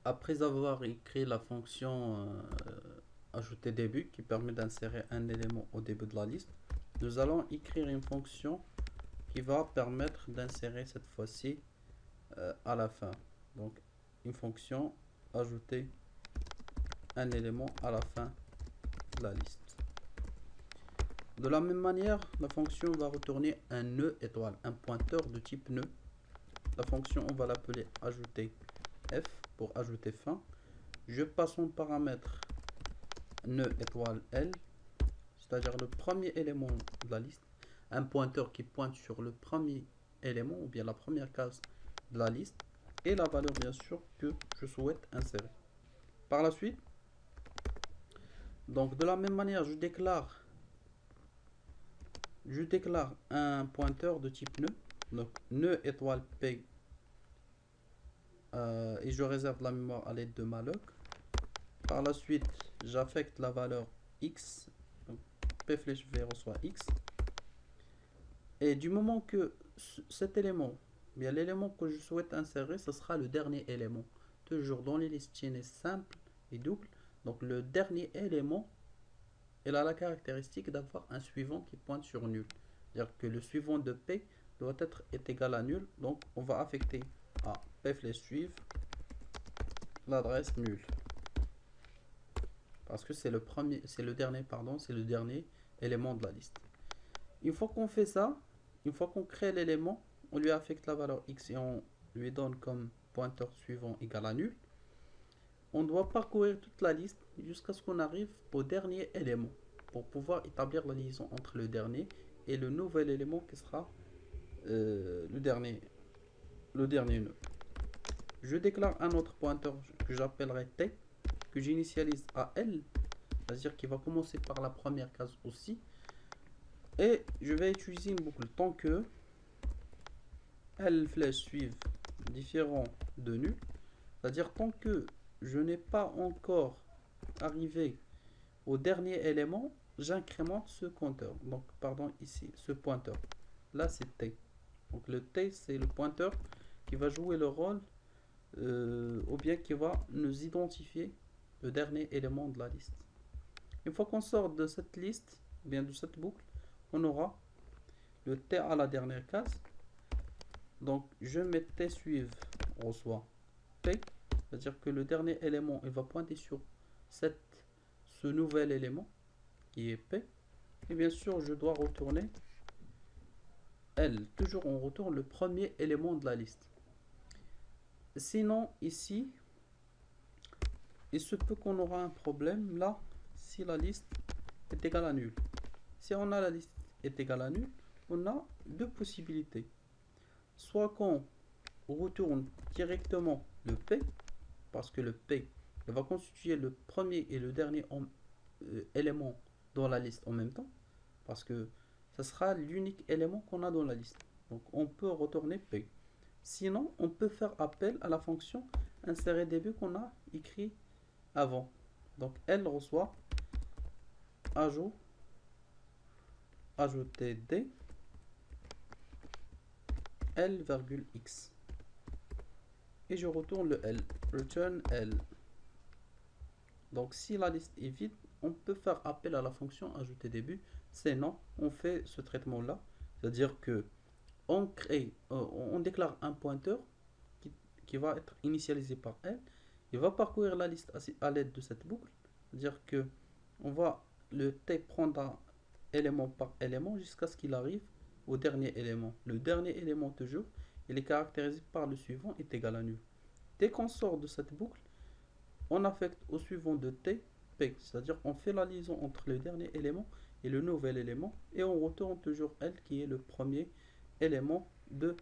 Après avoir écrit la fonction ajouter début qui permet d'insérer un élément au début de la liste, nous allons écrire une fonction qui va permettre d'insérer cette fois-ci à la fin. Donc une fonction ajouter un élément à la fin de la liste. De la même manière, la fonction va retourner un nœud étoile, un pointeur de type nœud. La fonction, on va l'appeler ajouter f pour ajouter fin. Je passe en paramètre nœud étoile L, c'est-à-dire le premier élément de la liste, un pointeur qui pointe sur le premier élément ou bien la première case de la liste, et la valeur bien sûr que je souhaite insérer. Par la suite, donc de la même manière, je déclare un pointeur de type nœud, donc nœud étoile P, et je réserve la mémoire à l'aide de malloc. Par la suite, j'affecte la valeur x, donc p flèche v reçoit x, et du moment que cet élément, bien l'élément que je souhaite insérer, ce sera le dernier élément. Toujours dans les listes chaînées simples et doubles, donc le dernier élément, il a la caractéristique d'avoir un suivant qui pointe sur nul. C'est-à-dire que le suivant de P doit être égal à nul, donc on va affecter à P flèche suive l'adresse nulle. Parce que c'est le dernier élément de la liste. Une fois qu'on fait ça, une fois qu'on crée l'élément, on lui affecte la valeur x et on lui donne comme pointeur suivant égal à nul. On doit parcourir toute la liste jusqu'à ce qu'on arrive au dernier élément pour pouvoir établir la liaison entre le dernier et le nouvel élément qui sera le dernier nœud. Je déclare un autre pointeur que j'appellerai t, que j'initialise à L, c'est-à-dire qu'il va commencer par la première case aussi, et je vais utiliser une boucle tant que L flèche suive différent de nul, c'est-à-dire tant que je n'ai pas encore arrivé au dernier élément, j'incrémente ce compteur, donc pardon ici ce pointeur, là c'est t, donc le t c'est le pointeur qui va jouer le rôle ou bien qui va nous identifier le dernier élément de la liste. Une fois qu'on sort de cette liste, bien de cette boucle, on aura le t à la dernière case. Donc je mets t suive reçoit p, c'est-à-dire que le dernier élément il va pointer sur ce nouvel élément qui est p, et bien sûr je dois retourner L, toujours on retourne le premier élément de la liste. Sinon ici il se peut qu'on aura un problème là si la liste est égale à nul. Si on a la liste est égale à nul, on a deux possibilités. Soit qu'on retourne directement le P, parce que le P va constituer le premier et le dernier élément dans la liste en même temps, parce que ce sera l'unique élément qu'on a dans la liste. Donc on peut retourner P. Sinon, on peut faire appel à la fonction insérer début qu'on a écrit avant. Donc elle reçoit ajouter d L, x. Et je retourne le L. Return L. Donc si la liste est vide, on peut faire appel à la fonction ajouter début. Sinon, on fait ce traitement là. C'est-à-dire que on déclare un pointeur qui va être initialisé par L. Il va parcourir la liste à l'aide de cette boucle. C'est-à-dire que on va le t prendre élément par élément jusqu'à ce qu'il arrive au dernier élément. Le dernier élément toujours, il est caractérisé par le suivant est égal à nul. Dès qu'on sort de cette boucle, on affecte au suivant de t, p, c'est-à-dire on fait la liaison entre le dernier élément et le nouvel élément, et on retourne toujours L qui est le premier élément de